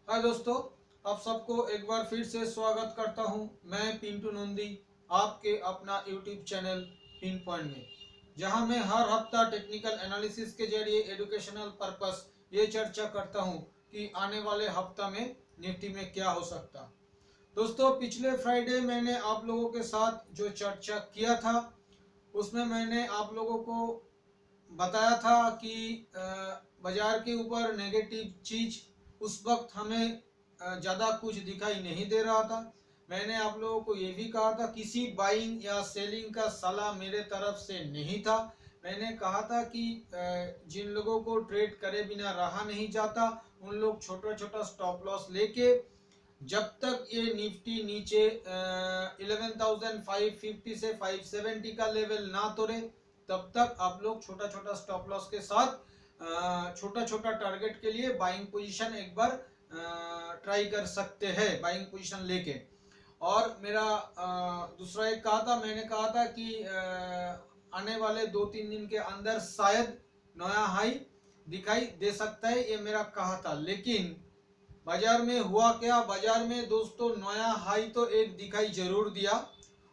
हाय दोस्तों, आप सबको एक बार फिर से स्वागत करता हूं। मैं पिंटू नंदी, आपके अपना यूट्यूब चैनल पिन पॉइंट में, जहां मैं हर हफ्ता टेक्निकल एनालिसिस के जरिए एजुकेशनल पर्पस ये चर्चा करता हूं कि आने वाले हफ्ता में निफ्टी में क्या हो सकता। दोस्तों, पिछले फ्राइडे मैंने आप लोगों के साथ जो चर्चा किया था उसमें मैंने आप लोगों को बताया था कि बाजार के ऊपर नेगेटिव चीज उस वक्त हमें ज़्यादा कुछ दिखाई नहीं दे रहा था। मैंने आप लोगों को ये भी कहा था किसी बाइंग या सेलिंग का सलाह मेरे तरफ से नहीं था। मैंने कहा था कि जिन लोगों को ट्रेड करे बिना रहा नहीं जाता उन लोग छोटा छोटा स्टॉप लॉस लेके जब तक ये निफ्टी नीचे 11,550 से 570 का लेवल ना तोड़े तब तक आप लोग छोटा छोटा स्टॉप लॉस के साथ छोटा छोटा टारगेट के लिए बाइंग पोजीशन एक बार ट्राई कर सकते हैं, बाइंग पोजीशन लेके। और मेरा दूसरा एक कहा था, मैंने कहा था कि आने वाले 2-3 दिन के अंदर शायद नया हाई दिखाई दे सकता है, ये मेरा कहा था। लेकिन बाजार में हुआ क्या? बाजार में दोस्तों नया हाई तो एक दिखाई जरूर दिया।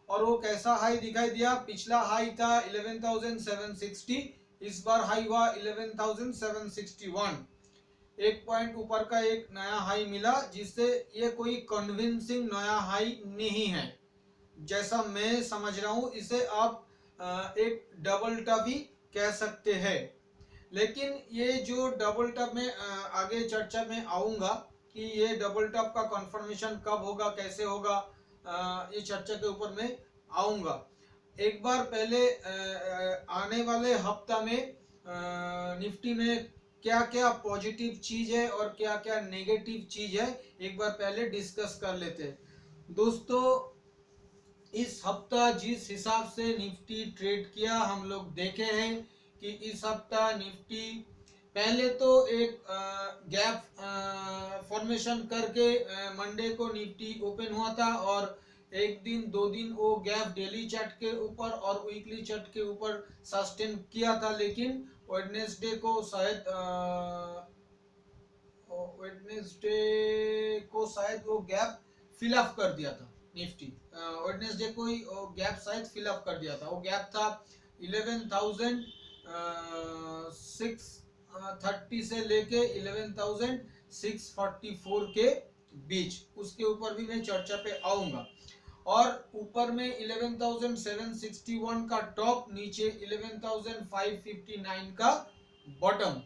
और वो कैसा हाई दिखाई दिया? पिछला हाई था 11,760, इस बार हाई हुआ 11,761। एक पॉइंट ऊपर का एक नया हाई मिला, जिससे ये कोई कन्विंसिंग नया हाई नहीं है। जैसा मैं समझ रहा हूं इसे आप एक डबल टॉप ही कह सकते हैं। लेकिन ये जो डबल टॉप में आगे चर्चा में आऊंगा कि ये डबल टॉप का कंफर्मेशन कब होगा, कैसे होगा, ये चर्चा के ऊपर मैं आऊंगा। एक बार पहले आने वाले हफ्ता में निफ्टी में क्या क्या पॉजिटिव चीज है और क्या क्या नेगेटिव चीज है, एक बार पहले डिस्कस कर लेते हैं। दोस्तों, इस हफ्ता जिस हिसाब से निफ्टी ट्रेड किया हम लोग देखे हैं कि इस हफ्ता निफ्टी पहले तो एक गैप फॉर्मेशन करके मंडे को निफ्टी ओपन हुआ था और एक दिन 2 दिन वो गैप डेली चार्ट के ऊपर और वीकली चार्ट के ऊपर सस्टेन किया था। लेकिन वेडनेसडे को शायद वो गैप फिल अप कर दिया था निफ्टी। वेडनेसडे को ही वो गैप शायद फिल अप कर दिया था। वो गैप था 11,630 से लेके 11,644 के बीच। उसके ऊपर भी मैं चर्चा पे आऊंगा। और ऊपर में 11,761 का टॉप, नीचे 11,559 का बॉटम।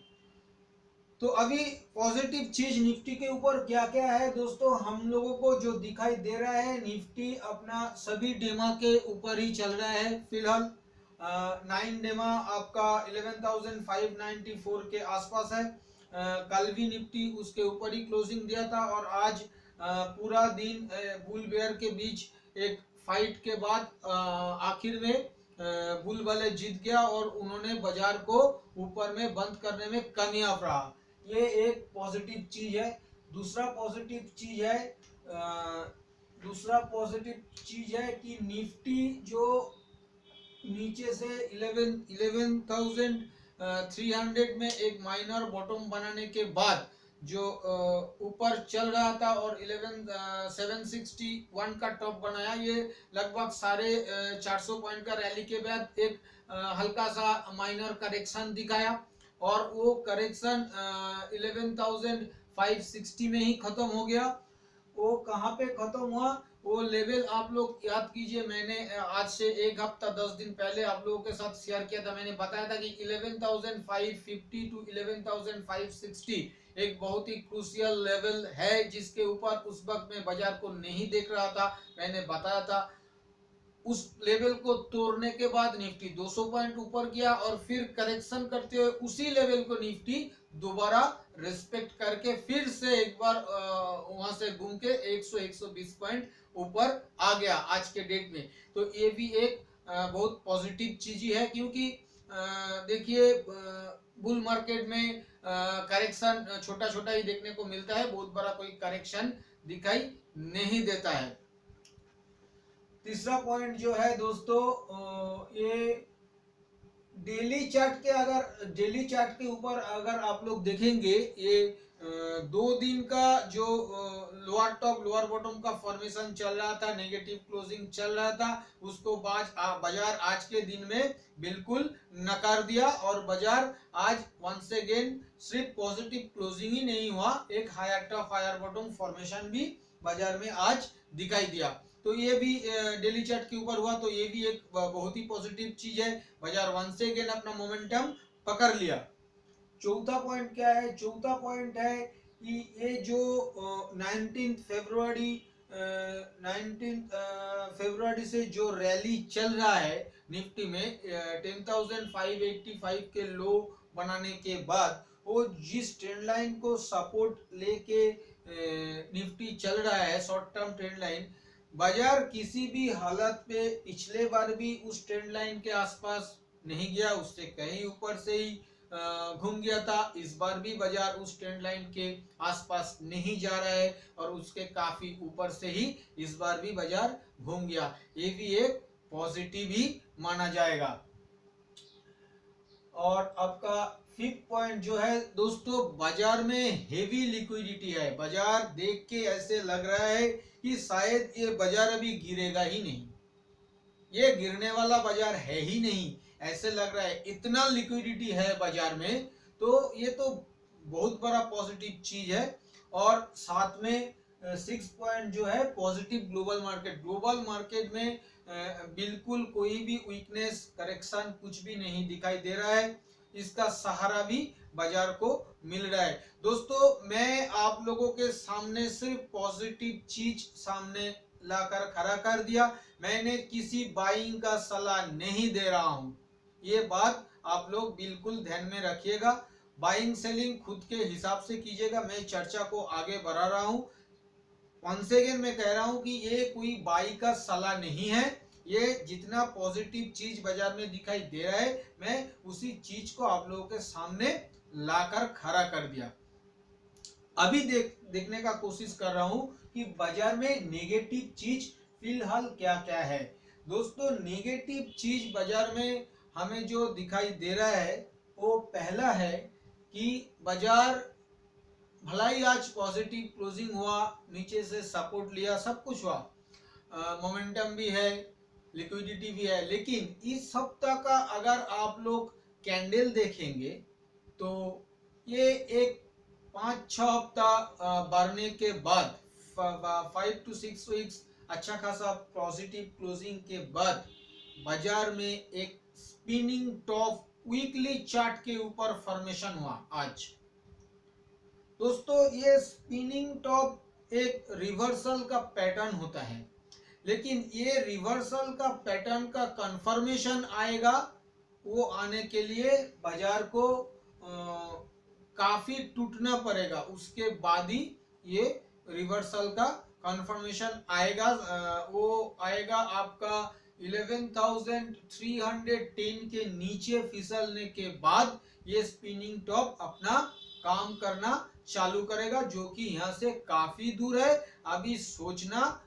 तो अभी पॉजिटिव चीज निफ्टी के ऊपर क्या क्या है दोस्तों? हम लोगों को जो दिखाई दे रहा है, निफ्टी अपना सभी डेमा के ऊपर ही चल रहा है फिलहाल। 9 डेमा आपका 11,594 के आसपास है। कल भी निफ्टी उसके ऊपर ही क्लोजिंग दिया था और आज पूरा दिन बुल बेयर के बीच एक फाइट के बाद आखिर में बुल वाले जीत गया और उन्होंने बाजार को ऊपर में बंद करने में कामयाब रहा। ये एक पॉजिटिव चीज है। दूसरा पॉजिटिव चीज है दूसरा पॉजिटिव चीज है कि निफ्टी जो नीचे से 11,300 में एक माइनर बॉटम बनाने के बाद जो ऊपर चल रहा था और 11,761 का टॉप बनाया, ये लगभग 450 पॉइंट का रैली के बाद एक हल्का सा माइनर करेक्शन दिखाया और वो करेक्शन 11,560 में ही खत्म हो गया। वो कहाँ पे खत्म हुआ? वो लेवल आप लोग याद कीजिए, मैंने आज से एक हफ्ता 10 दिन पहले आप लोगों के साथ शेयर किया था। मैंने बताया था कि 11,550 टू 11,560 एक बहुत ही क्रूशियल लेवल है, जिसके ऊपर उस वक्त मैं बाजार को नहीं देख रहा था। मैंने बताया था उस लेवल को तोड़ने के बाद निफ्टी 200 पॉइंट ऊपर गया और फिर करेक्शन करते हुए उसी लेवल को निफ्टी दोबारा रिस्पेक्ट करके फिर से एक बार वहां से घूम के 100-120 पॉइंट ऊपर आ गया आज के डेट में। तो ये भी एक बहुत पॉजिटिव चीज ही है, क्योंकि देखिए बुल मार्केट में करेक्शन छोटा छोटा ही देखने को मिलता है, बहुत बड़ा कोई करेक्शन दिखाई नहीं देता है। तीसरा पॉइंट जो है दोस्तों, ये डेली चार्ट के ऊपर अगर आप लोग देखेंगे, ये दो दिन का जो लोअर टॉप लोअर बॉटम का फॉर्मेशन चल रहा था, नेगेटिव क्लोजिंग चल रहा था, उसको बाजार आज के दिन में बिल्कुल नकार दिया और बाजार आज वंस अगेन सिर्फ पॉजिटिव क्लोजिंग ही नहीं हुआ, एक higher top higher bottom formation भी बाजार में आज दिखाई दिया। तो ये भी डेली चार्ट के ऊपर हुआ, तो ये भी एक बहुत ही पॉजिटिव चीज है। बाजार वंस अगेन अपना मोमेंटम पकड़ लिया। चौथा पॉइंट क्या है? चौथा पॉइंट है कि ये जो 19 फरवरी से जो रैली चल रहा है निफ्टी में 10,585 के लो बनाने के बाद, वो जिस ट्रेंड लाइन को सपोर्ट लेके निफ्टी चल रहा है, शॉर्ट टर्म ट्रेंड लाइन, बाजार किसी भी हालत पे पिछले बार भी उस ट्रेंड लाइन के आसपास नहीं गया, उससे कहीं ऊपर से ही घूम गया था। इस बार भी बाजार उस ट्रेंड लाइन के आसपास नहीं जा रहा है और उसके काफी ऊपर से ही इस बार भी बाजार घूम गया, ये भी एक पॉजिटिव ही माना जाएगा। और आपका फिफ्थ पॉइंट जो है दोस्तों, बाजार में हेवी लिक्विडिटी है। बाजार देख के ऐसे लग रहा है कि शायद ये बाजार अभी गिरेगा ही नहीं, ये गिरने वाला बाजार है ही नहीं, ऐसे लग रहा है, इतना लिक्विडिटी है बाजार में। तो ये तो बहुत बड़ा पॉजिटिव चीज है। और साथ में 6 पॉइंट जो है positive global market. Global market में बिल्कुल कोई भी वीकनेस करेक्शन कुछ भी नहीं दिखाई दे रहा है, इसका सहारा भी बाजार को मिल रहा है। दोस्तों मैं आप लोगों के सामने सिर्फ पॉजिटिव चीज सामने लाकर खड़ा कर दिया, मैंने किसी बाइंग का सलाह नहीं दे रहा हूं, ये बात आप लोग बिल्कुल ध्यान में रखिएगा। बाइंग सेलिंग खुद के हिसाब से कीजिएगा, मैं चर्चा को आगे बढ़ा रहा हूं। वंस अगेन मैं कह रहा हूं कि ये कोई बाई का सलाह नहीं है, ये जितना पॉजिटिव चीज बाजार में दिखाई दे रहा है, मैं उसी चीज को आप लोगों के सामने लाकर खड़ा कर दिया। अभी देखने का कोशिश कर रहा हूं कि बाजार में नेगेटिव चीज फिलहाल क्या क्या है। दोस्तों नेगेटिव चीज बाजार में हमें जो दिखाई दे रहा है, वो पहला है कि बाजार भला ही आज पॉजिटिव क्लोजिंग हुआ, नीचे से सपोर्ट लिया, सब कुछ हुआ, मोमेंटम भी है, लिक्विडिटी भी है, लेकिन इस सप्ताह का अगर आप लोग कैंडल देखेंगे तो ये एक 5-6 हफ्ता बढ़ने के बाद 5 to 6 वीक्स अच्छा खासा पॉजिटिव क्लोजिंग के बाद बाजार में एक स्पिनिंग टॉप वीकली चार्ट के ऊपर फॉर्मेशन हुआ आज। दोस्तों ये स्पिनिंग टॉप एक रिवर्सल का पैटर्न होता है, लेकिन ये रिवर्सल का पैटर्न का कंफर्मेशन आएगा, वो आने के लिए बाजार को काफी टूटना पड़ेगा, उसके बाद ही ये रिवर्सल का कंफर्मेशन आएगा। वो आएगा आपका 11,310 के नीचे फिसलने के बाद ये स्पिनिंग टॉप अपना काम करना चालू करेगा, जो कि यहाँ से काफी दूर है, अभी सोचना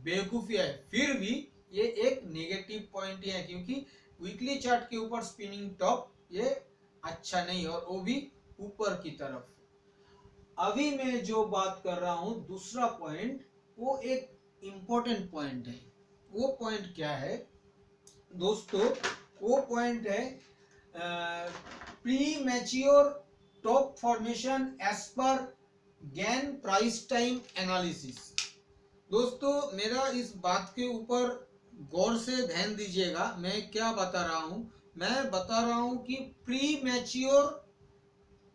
बेवकूफी है। फिर भी ये एक नेगेटिव पॉइंट है, क्योंकि वीकली चार्ट के ऊपर स्पिनिंग टॉप ये अच्छा नहीं, और वो भी ऊपर की तरफ। अभी मैं जो बात कर रहा हूं दूसरा पॉइंट, वो एक इंपॉर्टेंट पॉइंट है। वो पॉइंट क्या है दोस्तों? वो पॉइंट है premature top formation as per Gann price time analysis. दोस्तों मेरा इस बात के ऊपर गौर से ध्यान दीजिएगा, मैं क्या बता रहा हूं। मैं बता रहा हूं कि प्री मैच्योर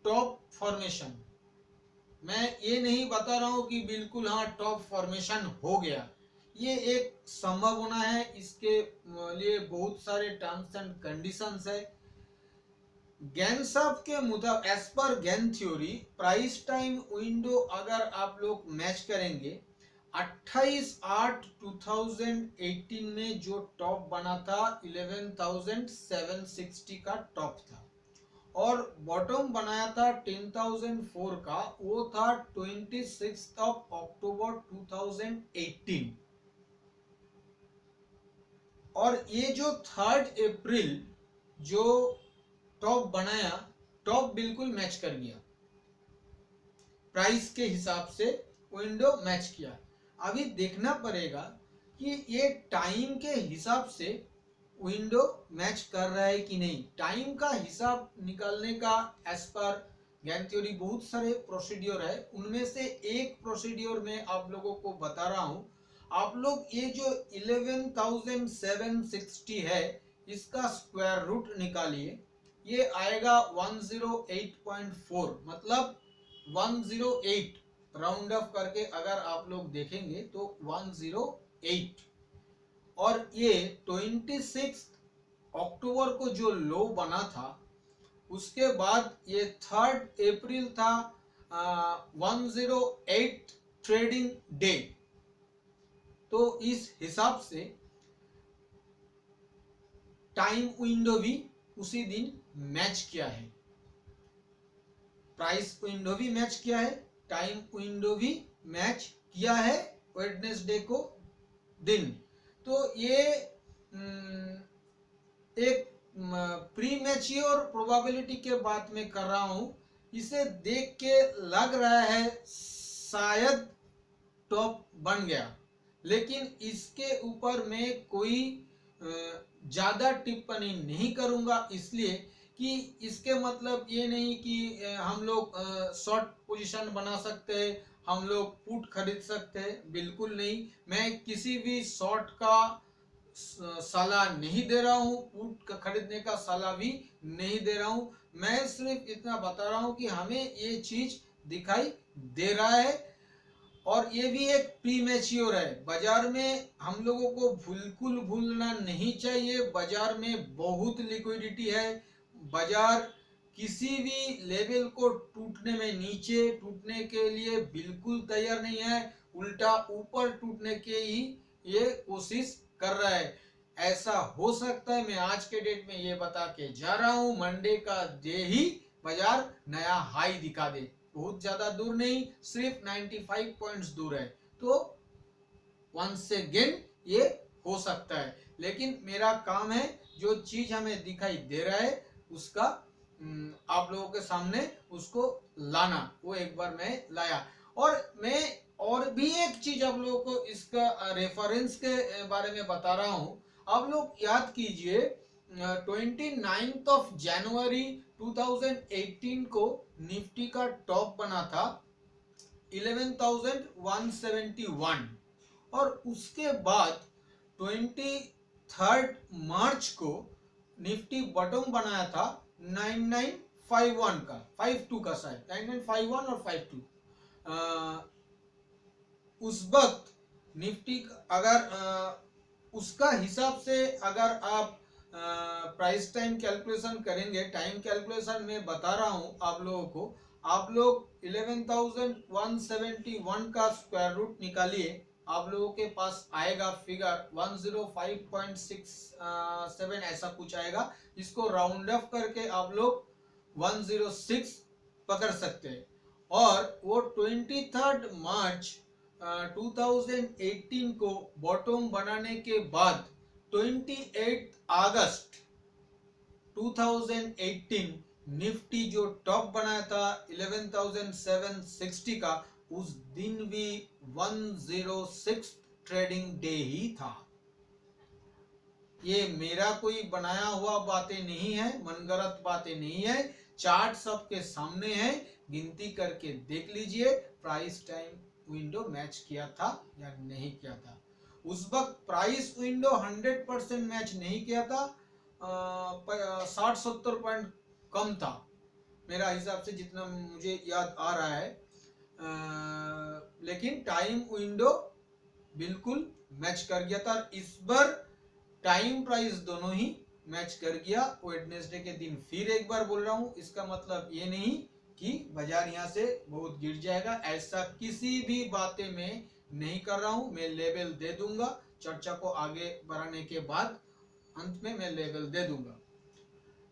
टॉप फॉर्मेशन, मैं ये नहीं बता रहा हूं कि बिल्कुल हाँ टॉप फॉर्मेशन हो गया, ये एक संभावना है, इसके लिए बहुत सारे टर्म्स एंड कंडीशंस है। गैन साहब के मुताबिक as per Gann theory price time window अगर आप लोग मैच करेंगे, 28/8/2018 में जो टॉप बना था 11,760 का टॉप था, और बॉटम बनाया था 10,004 का, वो था 26 अक्टूबर 2018। और ये जो 3 अप्रैल जो टॉप बनाया, टॉप बिल्कुल मैच कर गया। प्राइस के हिसाब से विंडो मैच किया। अभी देखना पड़ेगा कि ये टाइम के हिसाब से विंडो मैच कर रहा है कि नहीं। टाइम का हिसाब निकालने का एज पर गेम थ्योरी बहुत सारे प्रोसीड्योर है, उनमें से एक प्रोसीड्योर में आप लोगों को बता रहा हूं। आप लोग ये जो 11,760 है इसका स्क्वायर रूट निकालिए, ये आएगा 108.4, मतलब 108 राउंड ऑफ करके अगर आप लोग देखेंगे तो 108। और ये 26 अक्टूबर को जो लो बना था उसके बाद ये 3 अप्रैल था 108 ट्रेडिंग डे। तो इस हिसाब से टाइम विंडो भी उसी दिन मैच किया है, प्राइस विंडो भी मैच किया है, टाइम विंडो भी मैच किया है वेडनेसडे को दिन। तो ये एक प्री मैच्योर प्रोबेबिलिटी के बात में कर रहा हूं। इसे देख के लग रहा है शायद टॉप बन गया, लेकिन इसके ऊपर मैं कोई ज्यादा टिप्पणी नहीं करूंगा, इसलिए कि इसके मतलब ये नहीं कि हम लोग शॉर्ट पोजीशन बना सकते हैं, हम लोग पुट खरीद सकते हैं, बिल्कुल नहीं। मैं किसी भी शॉर्ट का सलाह नहीं दे रहा हूँ, पुट खरीदने का सलाह भी नहीं दे रहा हूँ। मैं सिर्फ इतना बता रहा हूँ कि हमें ये चीज दिखाई दे रहा है और ये भी एक प्री मैच्योर है। बाजार में हम लोगों को बिल्कुल भूलना नहीं चाहिए, बाजार में बहुत लिक्विडिटी है, बाजार किसी भी लेवल को टूटने में, नीचे टूटने के लिए बिल्कुल तैयार नहीं है, उल्टा ऊपर टूटने के ही ये कोशिश कर रहा है। ऐसा हो सकता है, मैं आज के डेट में ये बता के जा रहा हूं, मंडे का डे ही बाजार नया हाई दिखा दे, बहुत ज्यादा दूर नहीं, सिर्फ 95 पॉइंट्स दूर है। तो वंस अगेन ये हो सकता है, लेकिन मेरा काम है जो चीज हमें दिखाई दे रहा है उसका आप लोगों के सामने उसको लाना, वो एक बार मैं लाया। और मैं और भी एक चीज आप लोगों को इसका रेफरेंस के बारे में बता रहा हूं। आप लोग याद कीजिए 29 ऑफ जनवरी 2018 को निफ्टी का टॉप बना था 11,171 और उसके बाद 23 मार्च को निफ्टी बॉटम बनाया था 9951 का, 52 का शायद, 9951 और 52। उस वक्त निफ्टी अगर उसका हिसाब से अगर आप प्राइस टाइम कैलकुलेशन करेंगे, टाइम कैलकुलेशन में बता रहा हूं आप लोगों को, आप लोग 11,171 का स्क्वायर रूट निकालिए, आप लोगों के पास आएगा फिगर 105.67 ऐसा कुछ आएगा, इसको राउंड ऑफ करके आप लोग 106 पकड़ सकते हैं। और वो 23 मार्च 2018 को बॉटम बनाने के बाद 28 अगस्त 2018 निफ्टी जो टॉप बनाया था 11,760 का, उस दिन भी 106 ट्रेडिंग डे ही था। ये मेरा कोई बनाया हुआ बातें नहीं है, मनगढ़ंत बातें नहीं है, चार्ट सबके सामने है, गिनती करके देख लीजिए प्राइस टाइम विंडो मैच किया था या नहीं किया था। उस वक्त प्राइस विंडो 100% मैच नहीं किया था, 60-70 पॉइंट कम था मेरा हिसाब से, जितना मुझे याद आ रहा है। लेकिन टाइम विंडो बिल्कुल मैच कर गया था। इस बार टाइम प्राइस दोनों ही मैच कर गया वेडनेसडे के दिन। फिर एक बार बोल रहा हूं, इसका मतलब ये नहीं कि बाजार यहां से बहुत गिर जाएगा, ऐसा किसी भी बातें में नहीं कर रहा हूं। मैं लेवल दे दूंगा, चर्चा को आगे बढ़ाने के बाद अंत में मैं लेवल दे दूंगा।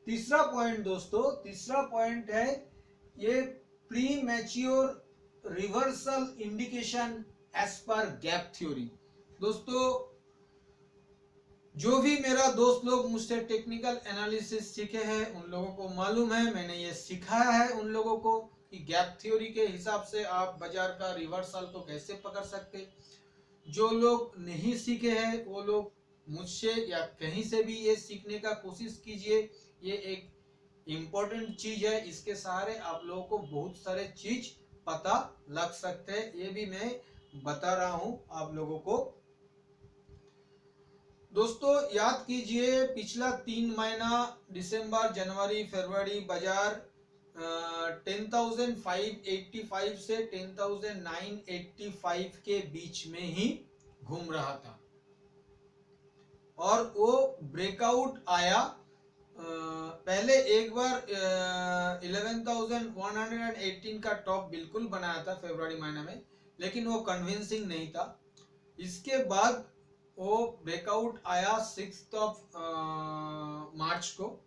तीसरा पॉइंट दोस्तों, तीसरा पॉइंट है ये premature reversal indication as per gap theory. दोस्तों जो भी मेरा दोस्त लोग मुझसे टेक्निकल एनालिसिस सीखे हैं उन लोगों को मालूम है, मैंने ये सिखाया है उन लोगों को कि गैप थ्योरी के हिसाब से आप बाजार का रिवर्सल को कैसे पकड़ सकते। जो लोग नहीं सीखे हैं वो लोग मुझसे या कहीं से भी ये सीखने का कोशिश कीजिए। ये एक इम्पोर्टेंट चीज है, इसके सहारे आप लोगों को बहुत सारे चीज पता लग सकते हैं। ये भी मैं बता रहा हूं आप लोगों को। दोस्तों याद कीजिए, पिछला 3 महीना दिसंबर, जनवरी, फरवरी बाजार 10,585 से 10,985 के बीच में ही घूम रहा था और वो ब्रेकआउट आया। पहले एक बार 11,118 का टॉप बिल्कुल बनाया था फरवरी महीने में, लेकिन वो कन्विंसिंग नहीं था। इसके बाद वो ब्रेकआउट आया 6 मार्च को,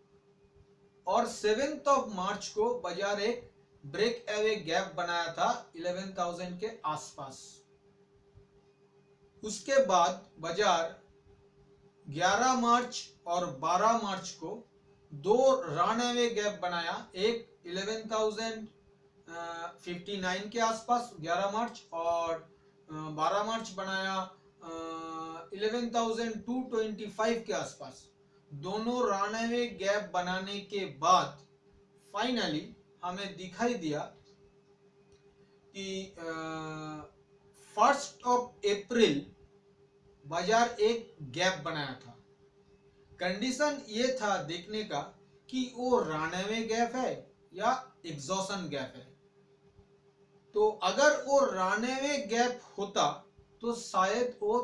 और 7 मार्च को बाजार एक ब्रेक अवे गैप बनाया था 11,000 के आसपास। उसके बाद बाजार 11 मार्च और 12 मार्च को 2 रन अवे गैप बनाया, एक 11,059 के आसपास 11 मार्च, और 12 मार्च बनाया 11,225 के आसपास। दोनों रन अवे गैप बनाने के बाद फाइनली हमें दिखाई दिया कि 1 अप्रैल बाजार एक गैप बनाया था। कंडीशन ये था देखने का कि वो रन अवे गैप है या एग्जॉशन गैप है। तो अगर वो रन अवे गैप होता तो शायद वो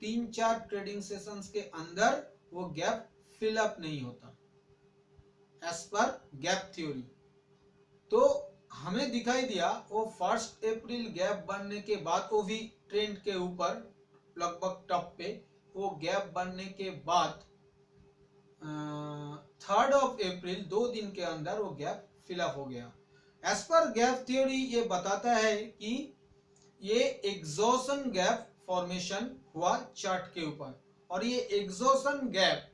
3-4 ट्रेडिंग सेशंस के अंदर वो गैप फिल अप नहीं होता एज पर गैप थ्योरी। तो हमें दिखाई दिया वो 1 अप्रैल गैप बनने के बाद, वो भी ट्रेंड के ऊपर लगभग टॉप पे, वो गैप बनने के बाद 3 अप्रैल 2 दिन के अंदर वो गैप फिल अप हो गया। एज पर गैप थ्योरी ये बताता है कि ये एग्जॉशन गैप फॉर्मेशन हुआ चार्ट के ऊपर, और ये एग्जॉशन गैप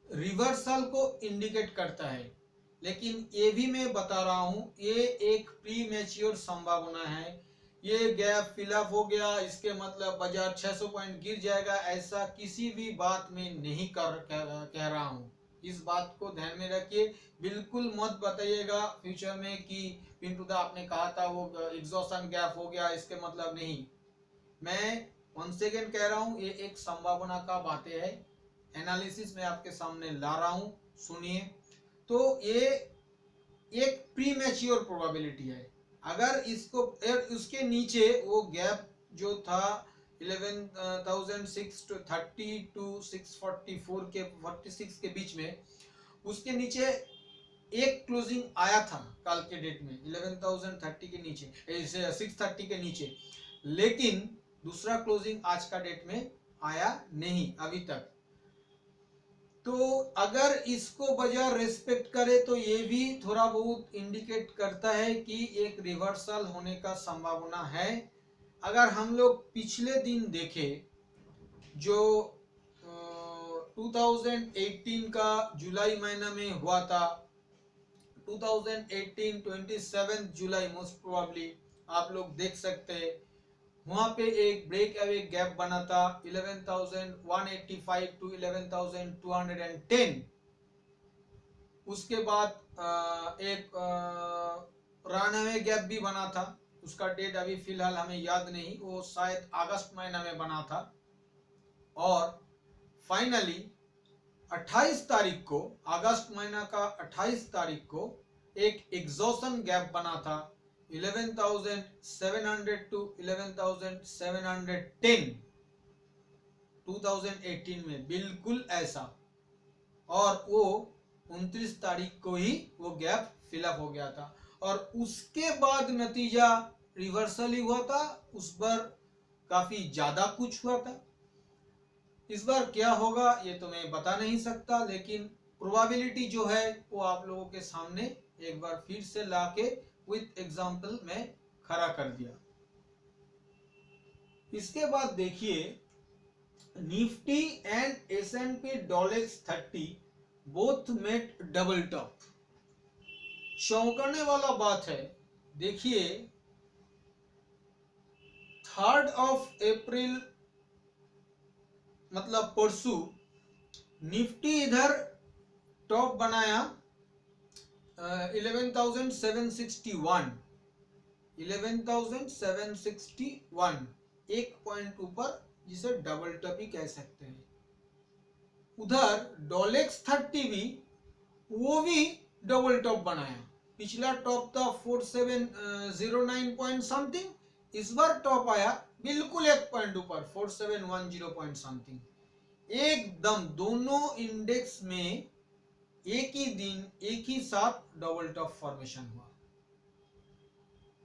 रिवर्सल को इंडिकेट करता है। लेकिन ये भी मैं बता रहा हूं, ये एक प्री मैच्योर संभावना है। ये गैप फिलअप हो गया इसके मतलब बाजार 600 पॉइंट गिर जाएगा, ऐसा किसी भी बात में नहीं कह रहा हूं। इस बात को ध्यान में रखिए। बिल्कुल मत बताइएगा फ्यूचर में कि पिंटू दा आपने कहा था वो एग्जॉशन गैप हो गया, इसके मतलब नहीं। मैं once again कह रहा हूं, ये एक संभावना का बातें है, एनालिसिस में आपके सामने ला रहा हूं, सुनिए। तो ये एक प्री मैच्योर प्रोबेबिलिटी है। अगर इसको उसके नीचे वो गैप जो था 11,630 टू 644 के 46 के बीच में, उसके नीचे एक क्लोजिंग आया था कल के डेट में 11,030 के नीचे, 630 के नीचे, लेकिन दूसरा क्लोजिंग आज का डेट में आया नहीं अभी तक। तो अगर इसको बाजार रेस्पेक्ट करे तो ये भी थोड़ा बहुत इंडिकेट करता है कि एक रिवर्सल होने का संभावना है। अगर हम लोग पिछले दिन देखें, जो 2018 का जुलाई महीना में हुआ था, 2018 27 जुलाई मोस्ट प्रोबेबली आप लोग देख सकते हैं, वहां पे एक ब्रेक अवे गैप बना था 11,185 टू 11,210। उसके बाद एक रन अवे गैप भी बना था, उसका डेट अभी फिलहाल हमें याद नहीं, वो शायद अगस्त महीना में बना था। और फाइनली 28 तारीख को, अगस्त महीना का 28 तारीख को एक एग्जॉशन गैप बना था 11,700 टू 11,710 2018 में, बिल्कुल ऐसा। और वो 29 तारीख को ही वो गैप फिलअप हो गया था, और उसके बाद नतीजा रिवर्सल ही हुआ था। उस बार काफी ज्यादा कुछ हुआ था। इस बार क्या होगा ये तो मैं बता नहीं सकता, लेकिन प्रोबेबिलिटी जो है वो आप लोगों के सामने एक बार फिर से लाके विथ एग्जाम्पल में खड़ा कर दिया। इसके बाद देखिए, Nifty and S&P Dollex 30 both met double top. चौंकाने वाला बात है, देखिए 3 अप्रैल मतलब परसों निफ्टी इधर टॉप बनाया 11,761 एक पॉइंट ऊपर, जिसे डबल टॉप ही कह सकते हैं। उधर डॉलेक्स 30 भी वो भी डबल टॉप बनाया। पिछला टॉप था 4709 पॉइंट समथिंग, इस बार टॉप आया बिल्कुल एक पॉइंट ऊपर 4710 पॉइंट समथिंग। एकदम दोनों इंडेक्स में एक ही दिन एक ही साथ डबल टॉप फॉर्मेशन हुआ।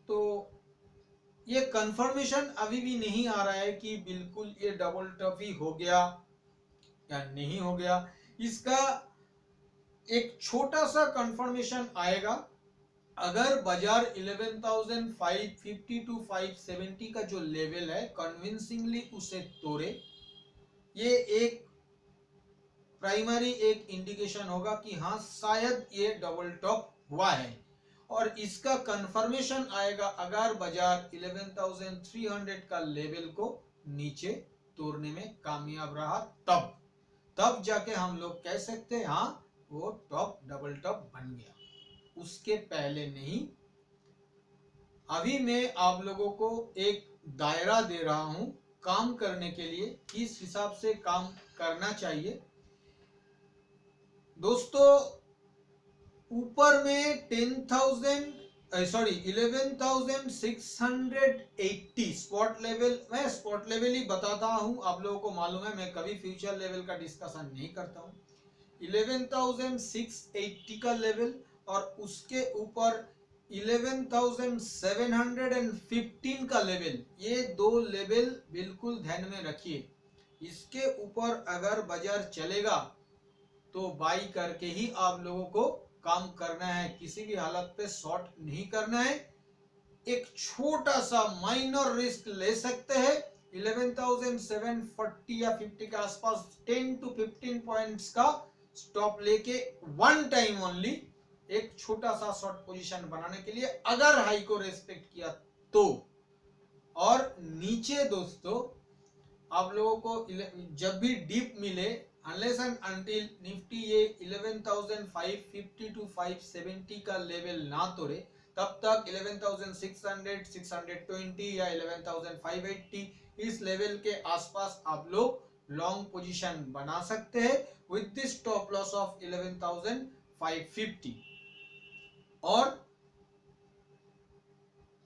तो ये कंफर्मेशन अभी भी नहीं आ रहा है कि बिल्कुल ये डबल टॉप ही हो गया या नहीं हो गया। इसका एक छोटा सा कंफर्मेशन आएगा अगर बाजार 11,550 टू 570 का जो लेवल है कन्विंसिंगली उसे तोड़े। ये एक प्राइमरी एक इंडिकेशन होगा कि हाँ शायद ये डबल टॉप हुआ है। और इसका कंफर्मेशन आएगा अगर बाजार 11,300 का लेवल को नीचे तोड़ने में कामयाब रहा, तब जाके हम लोग कह सकते हैं हाँ वो टॉप डबल टॉप बन गया, उसके पहले नहीं। अभी मैं आप लोगों को एक दायरा दे रहा हूं काम करने के लिए, किस हिसाब से काम करना चाहिए। दोस्तों ऊपर में 11,680 स्पॉट लेवल, मैं स्पॉट लेवल ही बताता हूं, आप लोगों को मालूम है मैं कभी फ्यूचर लेवल का डिस्कशन नहीं करता हूं। 11,680 का लेवल और उसके ऊपर 11,715 का लेवल, ये दो लेवल बिल्कुल ध्यान में रखिए। इसके ऊपर अगर बाजार चलेगा तो बाई करके ही आप लोगों को काम करना है, किसी भी हालत पे शॉर्ट नहीं करना है। एक छोटा सा माइनर रिस्क ले सकते हैं 11,740 या 50 के आसपास 10 टू 15 पॉइंट्स का स्टॉप लेके वन टाइम ओनली एक छोटा सा शॉर्ट पोजीशन बनाने के लिए, अगर हाई को रेस्पेक्ट किया तो। और नीचे दोस्तों आप लोगों को जब भी डीप मिले, अनलेस एंड अनटिल निफ्टी ये 11,550 टू 570 का लेवल ना तोड़े, तब तक 11,600 620 या 11,580 इस लेवल के आसपास आप लोग लॉन्ग पोजीशन बना सकते हैं with this stop loss of 11,550। और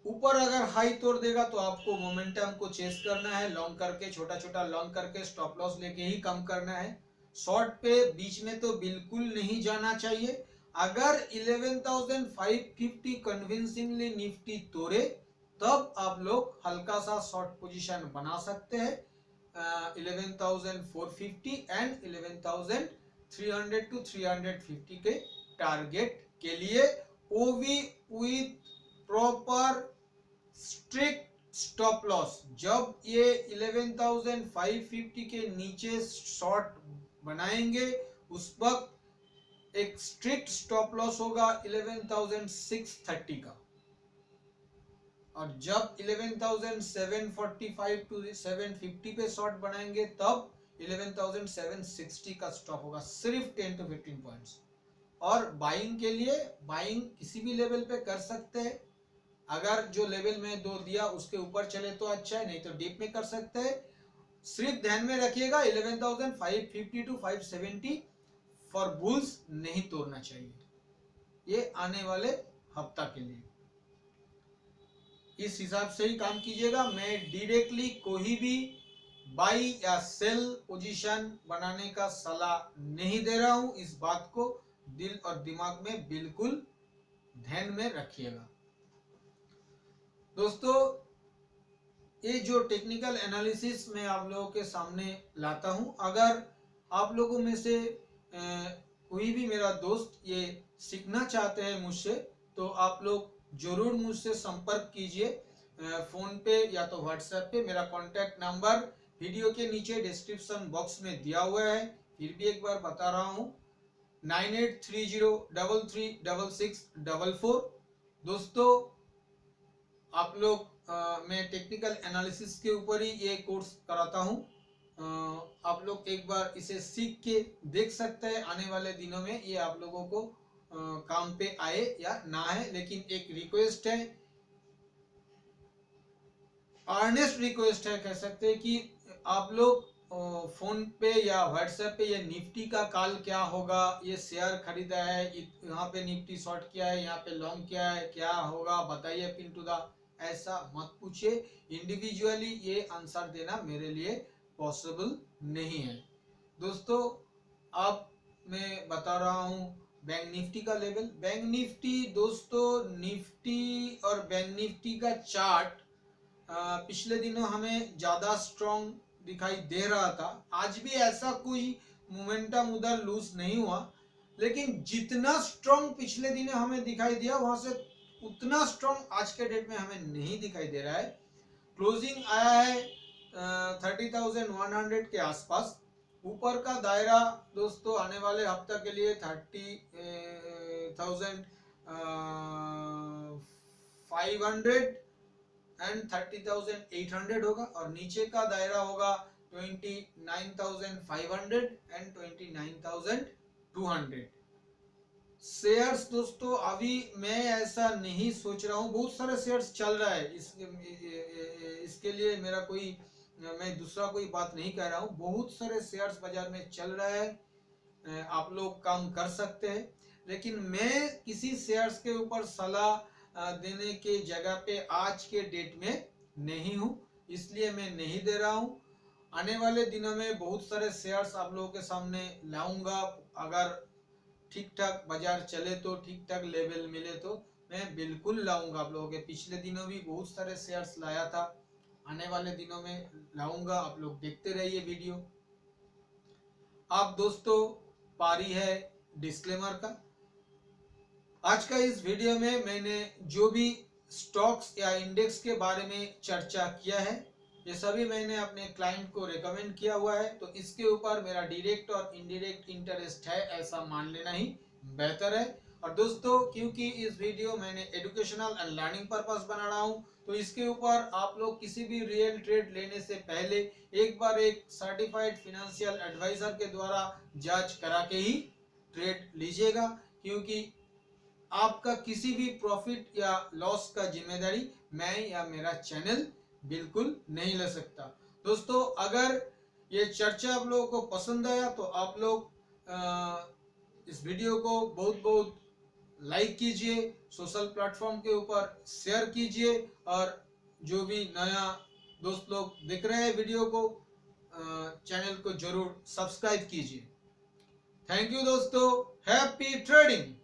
ऊपर अगर हाई तोड़ देगा तो आपको मोमेंटम को चेस करना है, लॉन्ग करके छोटा छोटा लॉन्ग करके स्टॉप लॉस लेके ही कम करना है। शॉर्ट पे बीच में तो बिल्कुल नहीं जाना चाहिए। अगर 11,550 कन्विंसिंगली निफ्टी तोड़े तब आप लोग हल्का सा शॉर्ट पोजीशन बना सकते हैं 11,450 एंड 11,300 टू 350 के टारगेट के लिए, वो भी with proper strict stop loss. जब ये 11,550 के नीचे शॉर्ट बनाएंगे उस वक्त एक स्ट्रिक्ट स्टॉप लॉस होगा 11,630 का, और जब 11,745 टू 750 पे शॉर्ट बनाएंगे तब 11,760 का स्टॉप होगा, सिर्फ 10 टू 15 पॉइंट्स। और बाइंग के लिए बाइंग किसी भी लेवल पे कर सकते हैं, अगर जो लेवल में दो दिया उसके ऊपर चले तो अच्छा है, नहीं तो डीप में कर सकते हैं। सिर्फ ध्यान में रखिएगा 11,550 टू 570 फॉर बुल्स नहीं तोड़ना चाहिए, ये आने वाले हफ्ता के लिए। इस हिसाब से ही काम कीजिएगा। मैं डायरेक्टली कोई भी बाई या सेल पोजीशन बनाने का सलाह नहीं दे रहा हूं, इस बात को दिल और दिमाग में बिल्कुल ध्यान में रखिएगा। दोस्तों ये जो टेक्निकल एनालिसिस मैं आप लोगों के सामने लाता हूं, अगर आप लोगों में से कोई भी मेरा दोस्त ये सीखना चाहते हैं मुझसे, तो आप लोग जरूर मुझसे संपर्क कीजिए फोन पे या तो व्हाट्सएप पे। मेरा कॉन्टैक्ट नंबर वीडियो के नीचे डिस्क्रिप्शन बॉक्स में दिया हुआ है, फिर भी एक बार बता रहा हूँ 9830336644। दोस्तों आप लोग मैं टेक्निकल एनालिसिस के ऊपर ही ये कोर्स कराता हूँ। आप लोग एक बार इसे सीख के देख सकते हैं, आने वाले दिनों में ये आप लोगों को काम पे आए या ना आए। लेकिन एक रिक्वेस्ट है, अर्नेस्ट रिक्वेस्ट है कह सकते हैं कि आप लोग फोन पे या व्हाट्सएप पे ये निफ्टी का काल क्या होगा, ये शेयर खरीदा है, यहाँ पे निफ्टी शॉर्ट किया है, यहाँ पे लॉन्ग किया है, क्या होगा बताइए पिन टू द, ऐसा मत पूछिए। इंडिविजुअली ये आंसर देना मेरे लिए पॉसिबल नहीं है। दोस्तों अब मैं बता रहा हूँ बैंक निफ्टी का लेवल। बैंक निफ्टी दोस्तों, निफ्टी और बैंक निफ्टी का चार्ट पिछले दिनों हमें ज्यादा स्ट्रॉन्ग दिखाई दे रहा था। आज भी ऐसा कोई मोमेंटम उधर लूज नहीं हुआ, लेकिन जितना स्ट्रॉन्ग पिछले दिनों हमें दिखाई दिया वहां से उतना स्ट्रॉन्ग आज के डेट में हमें नहीं दिखाई दे रहा है। क्लोजिंग आया है 30,100 के आसपास। ऊपर का दायरा दोस्तों आने वाले हफ्ते के लिए 30,500 एंड 30,800 होगा, और नीचे का दायरा होगा 29,500 एंड 29,200। शेयर्स दोस्तों अभी मैं ऐसा नहीं सोच रहा हूँ, बहुत सारे शेयर्स चल रहा है, इसके लिए मेरा कोई, मैं दूसरा कोई बात नहीं कह रहा हूँ। बहुत सारे शेयर्स बाजार में चल रहा है, आप लोग काम कर सकते हैं, लेकिन मैं किसी शेयर्स के ऊपर सलाह देने के जगह पे आज के डेट में नहीं हूँ, इसलिए मैं नहीं दे रहा हूँ। आने वाले दिनों में बहुत सारे शेयर्स आप लोगों के सामने लाऊंगा। अगर ठीक ठाक बाजार चले तो, ठीक ठाक लेवल मिले तो मैं बिल्कुल लाऊंगा आप लोगों के। पिछले दिनों भी बहुत सारे शेयर्स लाया था, आने वाले दिनों में लाऊंगा। आप लोग देखते रहिए वीडियो। आप दोस्तों पारी है डिस्क्लेमर का। आज का इस वीडियो में मैंने जो भी स्टॉक्स या इंडेक्स के बारे में चर्चा किया है, ये सभी मैंने अपने क्लाइंट को रेकमेंड किया हुआ है, तो इसके ऊपर मेरा डायरेक्ट और इनडायरेक्ट इंटरेस्ट है ऐसा मान लेना ही बेहतर है। और दोस्तों क्योंकि इस वीडियो मैंने एजुकेशनल एंड लर्निंग पर्पस बना रहा हूँ, तो इसके ऊपर आप लोग किसी भी रियल ट्रेड लेने से पहले एक बार एक सर्टिफाइड फाइनेंशियल एडवाइजर के द्वारा जांच करा के ही ट्रेड लीजिएगा, क्योंकि आपका किसी भी प्रॉफिट या लॉस का जिम्मेदारी मैं या मेरा चैनल बिल्कुल नहीं ले सकता। दोस्तों अगर ये चर्चा आप लोगों को पसंद आया तो आप लोग इस वीडियो को बहुत बहुत लाइक कीजिए, सोशल प्लेटफॉर्म के ऊपर शेयर कीजिए, और जो भी नया दोस्त लोग देख रहे हैं वीडियो को, चैनल को जरूर सब्सक्राइब कीजिए। थैंक यू दोस्तों, हैप्पी ट्रेडिंग।